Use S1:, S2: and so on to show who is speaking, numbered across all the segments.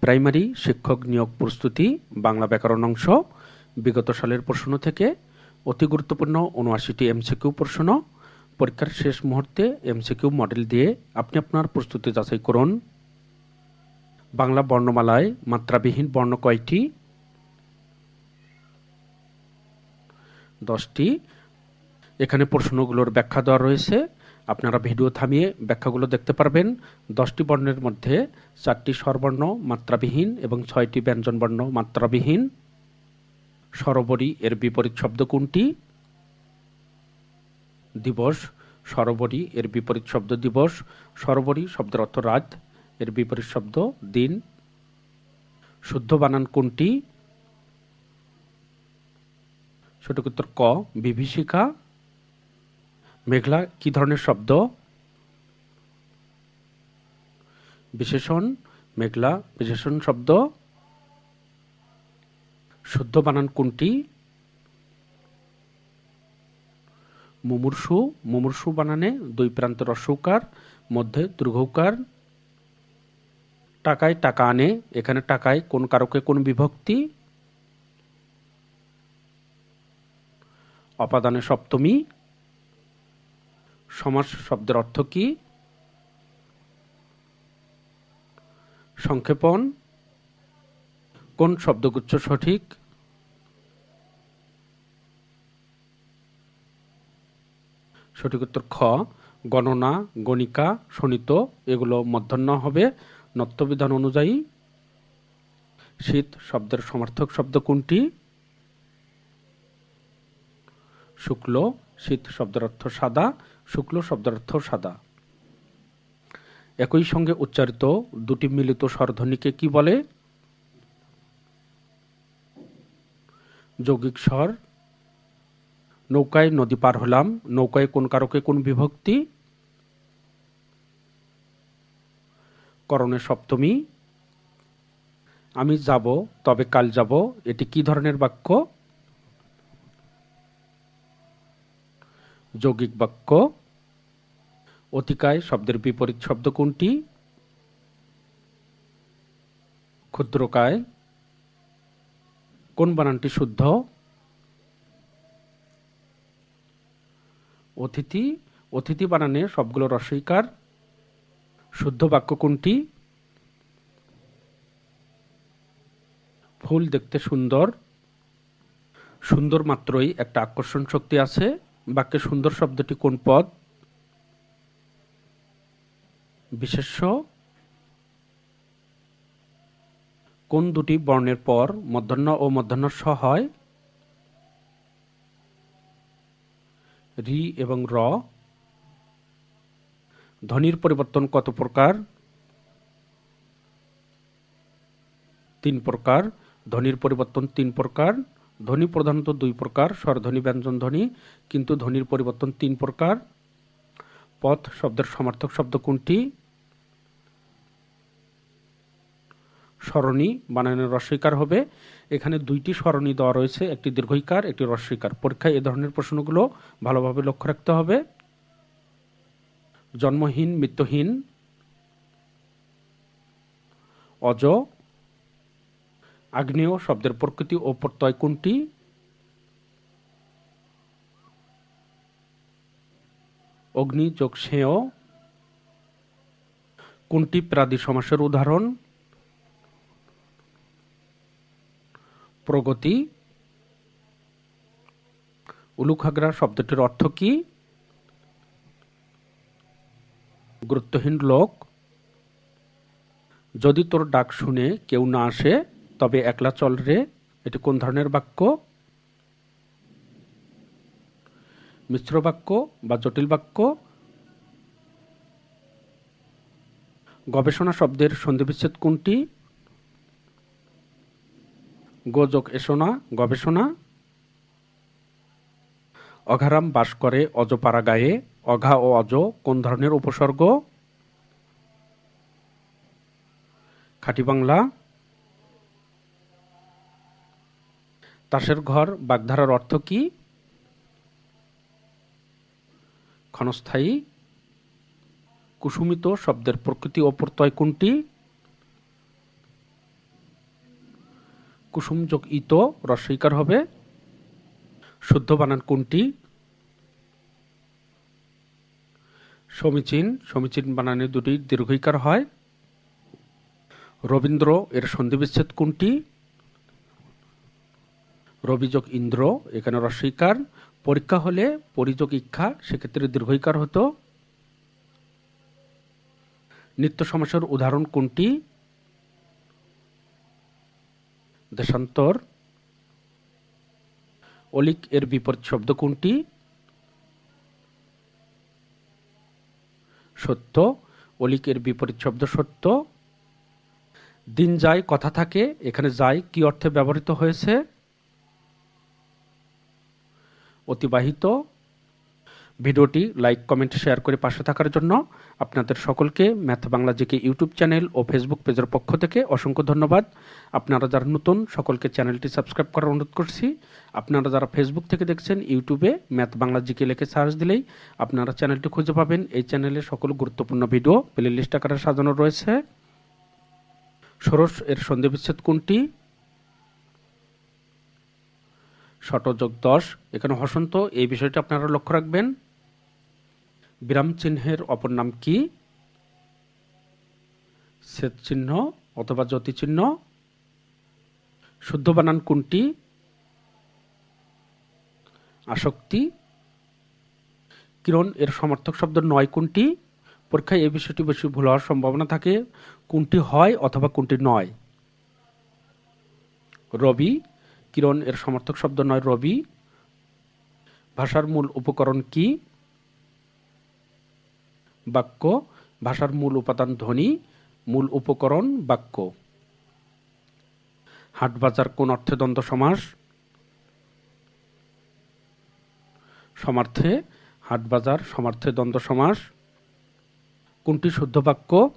S1: Primary শিক্ষক নিয়োগ প্রস্তুতি বাংলা ব্যাকরণ অংশ বিগত সালের প্রশ্ন থেকে অতি গুরুত্বপূর্ণ ৭৯টি এমসিকিউ প্রশ্ন পরীক্ষার শেষ মুহূর্তে এমসিকিউ মডেল দিয়ে আপনি আপনার প্রস্তুতি যাচাই করুন। বাংলা বর্ণমালায় মাত্রাবিহীন বর্ণ কয়টি? 10টি। এখানে প্রশ্নগুলোর ব্যাখ্যা দেওয়া রয়েছে, আপনারা ভিডিও থামিয়ে ব্যাখ্যাগুলো দেখতে পারবেন। 10টি বর্ণের মধ্যে 4টি স্বরবর্ণ মাত্রাবিহীন এবং 6টি ব্যঞ্জনবর্ণ মাত্রাবিহীন। স্বরবর্ী এর বিপরীত শব্দ কোনটি? দিবস। স্বরবর্ী এর বিপরীত শব্দ দিবস। স্বরবর্ী শব্দের অর্থ রাত, এর বিপরীত শব্দ দিন। শুদ্ধ বানান কোনটি? সঠিক উত্তর ক, বিভীষিকা। মেঘলা কি ধরনের শব্দ? বিশেষণ। মেঘলা বিশেষণ শব্দ। শুদ্ধ বানান কোনটি? মুমূর্ষু। মুমূর্ষু বানানে দুই প্রান্তে হ্রস্বকার, মধ্যে দীর্ঘকার। টাকায় টাকা আনে, এখানে টাকায় কোন কারকে কোন বিভক্তি? অপাদানে সপ্তমী। সমাস শব্দের অর্থ কি? সংক্ষেপণ। কোন শব্দগুচ্ছ সঠিক? সঠিক উত্তর খ, গণনা, গণিকা, শোণিত এগুলো মূর্ধন্য হবে নত্যবিধান অনুযায়ী। শীত শব্দের সমার্থক শব্দ কোনটি? শুক্ল। শীত শব্দের অর্থ সাদা, শুক্ল শব্দের অর্থ সাদা। একই সঙ্গে উচ্চারিত দুটি মিলিত স্বরধ্বনিকে কি বলে? যৌগিক স্বর। নৌকায় নদী পার হলাম, নৌকায় কোন কারকে কোন বিভক্তি? করণে সপ্তমী। আমি যাব তবে কাল যাব, এটি কি ধরনের বাক্য? যৌগিক বাক্য। অতিকায় শব্দের বিপরীত শব্দ কোনটি? ক্ষুদ্রকায়। কোন বানানটি শুদ্ধ? অতিথি। অতিথি বানানে সবগুলো হ্রস্বইকার। শুদ্ধ বাক্য কোনটি? ফুল দেখতে সুন্দর। সুন্দর মাত্রই একটা আকর্ষণ শক্তি আছে। বাক্যে সুন্দর শব্দটি কোন পদ? বিশেষ্য। কোন দুটি বর্ণের পর মূর্ধন্য ও মূর্ধন্য ষ হয়? রি এবং র। ধ্বনির পরিবর্তন কত প্রকার? 3 প্রকার। ধ্বনির পরিবর্তন 3 প্রকার। ধ্বনি প্রধানত 2 প্রকার, স্বরধ্বনি, ব্যঞ্জনধ্বনি, কিন্তু ধ্বনির পরিবর্তন 3 প্রকার। পথ শব্দের সমার্থক শব্দ কোনটি? সরণি বানানের হ্রস্বইকার হবে। এখানে 2টি সরণি দেওয়া রয়েছে, একটি দীর্ঘইকার, একটি হ্রস্বইকার। পরীক্ষায় এ ধরনের প্রশ্নগুলো ভালোভাবে লক্ষ্য রাখতে হবে। জন্মহীন, মৃত্যুহীন। অজ। আগ্নেয় শব্দের প্রকৃতি ও প্রত্যয় কোনটি? অগ্নি যোগ সেয়। কোনটি প্রাদি সমাসের উদাহরণ? প্রগতি। উলুখাগড়া শব্দটির অর্থ কি? গুরুত্বহীন লোক। যদি তোর ডাক শুনে কেউ না আসে তবে একলা চল রে, এটি কোন ধরনের বাক্য? মিশ্র বাক্য বা জটিল বাক্য। গবেষণা শব্দের সন্ধিবিচ্ছেদ কোনটি? গো যোগ এসোনা, গবেষণা। অঘারাম বাস করে অজপাড়া গায়ে, অঘা ও অজ কোন ধরনের উপসর্গ? খাঁটি বাংলা। তাসের ঘর বাগধারার অর্থ কি? ক্ষণস্থায়ী। কুসুমিত শব্দের প্রকৃতি ও প্রত্যয় কোনটি? কুসুম যোগ ইত রস্বইকার হবে। শুদ্ধ বানান কোনটি? সমীচীন। সমীচীন বানানে দুটি দীর্ঘইকার হয়। রবীন্দ্র এর সন্ধিবিচ্ছেদ কোনটি? রবি যোগ ইন্দ্র, এখানে রস্বইকার। পরীক্ষা হলে পরিযোগ ইক্ষা, সেক্ষেত্রে দীর্ঘইকার হতো। নিত্য সমাসের উদাহরণ কোনটি? দেশান্তর। অলিক এর বিপরীত শব্দ কোনটি? সত্য। অলিক এর বিপরীত শব্দ সত্য। দিন যায় কথা থাকে, এখানে যায় কি অর্থে ব্যবহৃত হয়েছে? অতিবাহিত। ভিডিওটি লাইক, কমেন্ট, শেয়ার করে পাশে থাকার জন্য আপনাদের সকলকে math Bangla GK YouTube channel ও ফেসবুক পেজের পক্ষ থেকে অসংখ্য ধন্যবাদ। আপনারা যারা নতুন, সকলকে চ্যানেলটি সাবস্ক্রাইব করার অনুরোধ করছি। আপনারা যারা ফেসবুক থেকে দেখছেন, ইউটিউবে ম্যাথ বাংলা জিকে লিখে সার্চ দিলেই আপনারা চ্যানেলটি খুঁজে পাবেন। এই চ্যানেলে সকল গুরুত্বপূর্ণ ভিডিও প্লে লিস্ট আকারে সাজানো রয়েছে। ষোড়শ এর সন্ধিবিচ্ছেদ কোনটি? শত যোগ 10, এখানে হসন্ত, এই বিষয়টি আপনারা লক্ষ্য রাখবেন। বিরাম চিহ্নের অপর নাম কি? ছেদ চিহ্ন অথবা জ্যোতি চিহ্ন। শুদ্ধ বানান কোনটি? আসক্তি। কিরণ এর সমার্থক শব্দ নয় কোনটি? পরীক্ষায় এই বিষয়টি বেশি ভুল হওয়ার সম্ভাবনা থাকে। কোনটি হয় অথবা কোনটি নয়? রবি। কিরণ এর সমার্থক শব্দ নয় রবি। ভাষার মূল উপকরণ কি? বাক্য। ভাষার মূল উপাদান ধ্বনি, মূল উপকরণ বাক্য। হাটবাজার কোন অর্থে দ্বন্দ্ব সমাস? সমার্থে। হাটবাজার সমার্থে দ্বন্দ্ব সমাস। কোনটি শুদ্ধ বাক্য?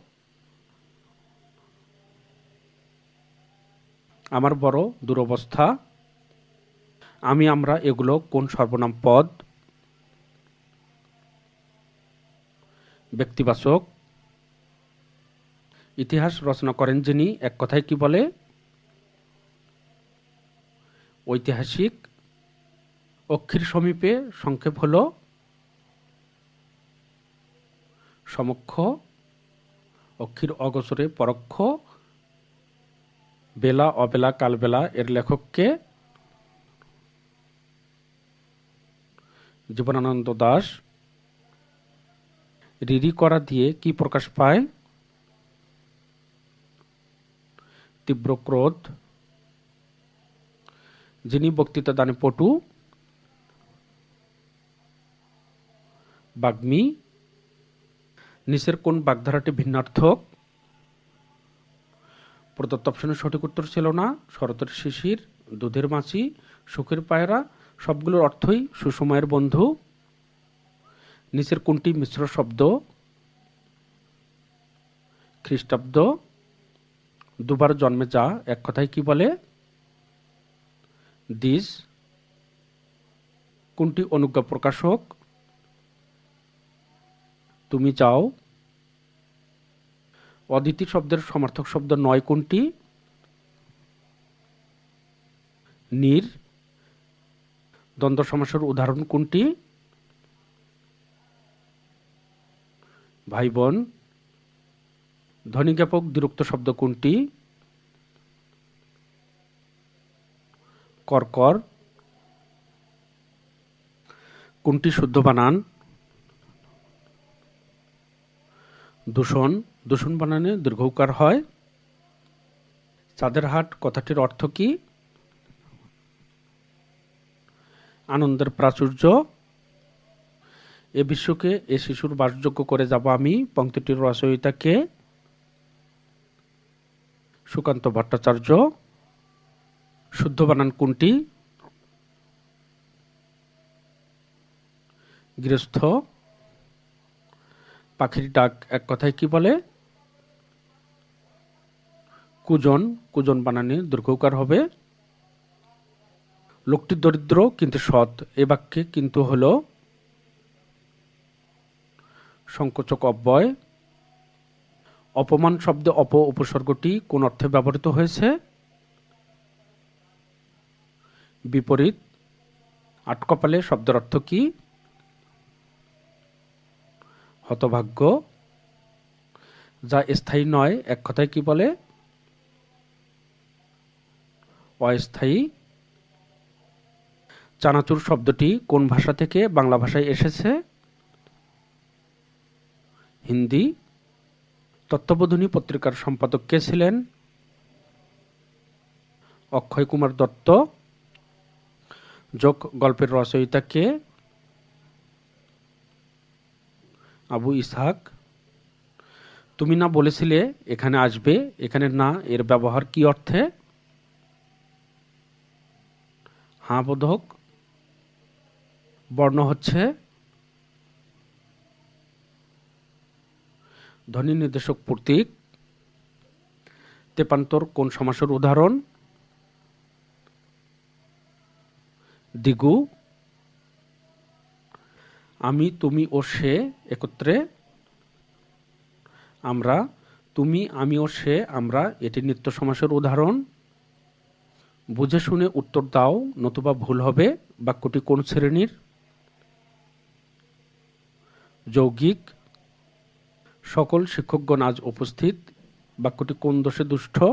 S1: আমার বড় দুরবস্থা। আমি আমরা এগুলো কোন সর্বনাম পদ? ব্যক্তিবাচক। ইতিহাস রচনা করেন যিনি, এক কথায় কি বলে? ঐতিহাসিক। অক্ষির সমীপে সংক্ষেপ হল সমক্ষ। অক্ষির অগোচরে পরোক্ষ। বেলা, অবেলা, কালবেলা এর লেখককে? জীবনানন্দ দাশ। রিরি করা দিয়ে কি প্রকাশ পায়? তীব্র ক্রোধ। যিনি বক্তৃতা দানে পটু? বাগ্মী। নিচের কোন বাগধারাটি ভিন্নার্থক? প্রদত্ত অপশনের সঠিক উত্তর ছিল না। শরতের শিশির, দুধের মাছি, সুখের পায়রা সবগুলোর অর্থই সুসময়ের বন্ধু। নিচের কোনটি মিশ্র শব্দ? খ্রিস্টাব্দ। দুবার জন্মে যা, এক কথায় কি বলে? দিস। কোনটি অনুজ্ঞা প্রকাশক? তুমি যাও। অদিতি শব্দের সমার্থক শব্দ নয় কোনটি? নীর। দ্বন্দ্ব সমাসের উদাহরণ কোনটি? ভাই বোন। ধ্বনিজ্ঞাপক দ্বিরুক্ত শব্দ কোনটি? করকর। কোনটি শুদ্ধ বানান? দূষণ। দূষণ বানানে দীর্ঘৌকার হয়। চাঁদের হাট কথাটির অর্থ কি? আনন্দের প্রাচুর্য। এ বিশ্বকে এ শিশুর বাসযোগ্য করে যাব আমি, পংক্তিটির রচয়িতা কে? সুকান্ত ভট্টাচার্য। শুদ্ধ বানান কোনটি? গৃহস্থ। পাখির ডাক এক কথায় কি বলে? কুজন। কুজন বানানে দীর্ঘৌকার হবে। লোকটি দরিদ্র কিন্তু সৎ, এ বাক্যে কিন্তু হল সংকোচক অব্যয়। অপমান শব্দে অপ উপসর্গটি কোন অর্থে ব্যবহৃত হয়েছে? বিপরীত। আটকপালে শব্দের অর্থ কি? হতভাগ্য। যা স্থায়ী নয় এক কথায় কি বলে? অস্থায়ী। চানাচুর শব্দটি কোন ভাষা থেকে বাংলা ভাষায় এসেছে? হিন্দি। তত্ত্ববোধিনী পত্রিকার সম্পাদক কে ছিলেন? অক্ষয় কুমার দত্ত। যোগ গল্পের রচয়িতা কে? আবু ইসহাক। তুমি না বলেছিলে এখানে আসবে, এখানে না এর ব্যবহার কি অর্থে? হাঁ বোধক। বর্ণ হচ্ছে ধ্বনি নির্দেশক প্রতীক। তেপান্তর কোন সমাসের উদাহরণ? দ্বিগু। আমি, তুমি ও সে একত্রে আমরা। তুমি, আমি ও সে আমরা, এটি নিত্য সমাসের উদাহরণ। বুঝে শুনে উত্তর দাও, নতুবা ভুল হবে। বাক্যটি কোন শ্রেণীর? যৌগিক। সকল শিক্ষকগণ আজ উপস্থিত। বাক্যটি কোন দোষে দুষ্ট?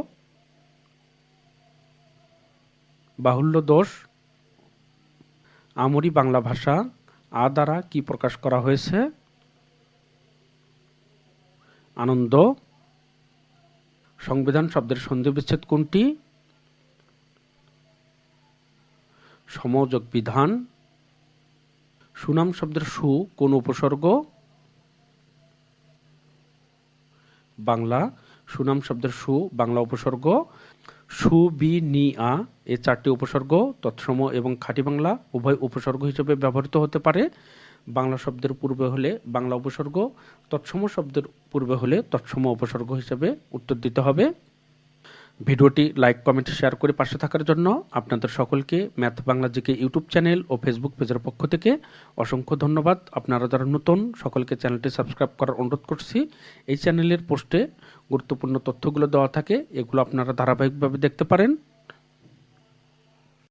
S1: বাহুল্য দোষ। আমরি বাংলা ভাষা আ দ্বারা কি প্রকাশ করা হয়েছে? আনন্দ। সংবিধান শব্দের সন্ধিবিচ্ছেদ কোনটি? সমযোগ বিধান। সুনাম শব্দের সু কোন উপসর্গ? বাংলা। সুনাম শব্দের সু বাংলা উপসর্গ। সু, বি, নি, আ এ চারটি উপসর্গ তৎসম এবং খাঁটি বাংলা উভয় উপসর্গ হিসেবে ব্যবহৃত হতে পারে। বাংলা শব্দের পূর্বে হলে বাংলা উপসর্গ, তৎসম শব্দের পূর্বে হলে তৎসম উপসর্গ হিসেবে উত্তর দিতে হবে। ভিডিওটি লাইক, কমেন্ট, শেয়ার করে পাশে থাকার জন্য আপনাদের সকলকে math Bangla GK YouTube channel ও ফেসবুক পেজের পক্ষ থেকে অসংখ্য ধন্যবাদ। আপনারা যারা নতুন সকলকে চ্যানেলটি সাবস্ক্রাইব করার অনুরোধ করছি। এই চ্যানেলের পোস্টে গুরুত্বপূর্ণ তথ্যগুলো দেওয়া থাকে, এগুলো আপনারা ধারাবাহিকভাবে দেখতে পারেন।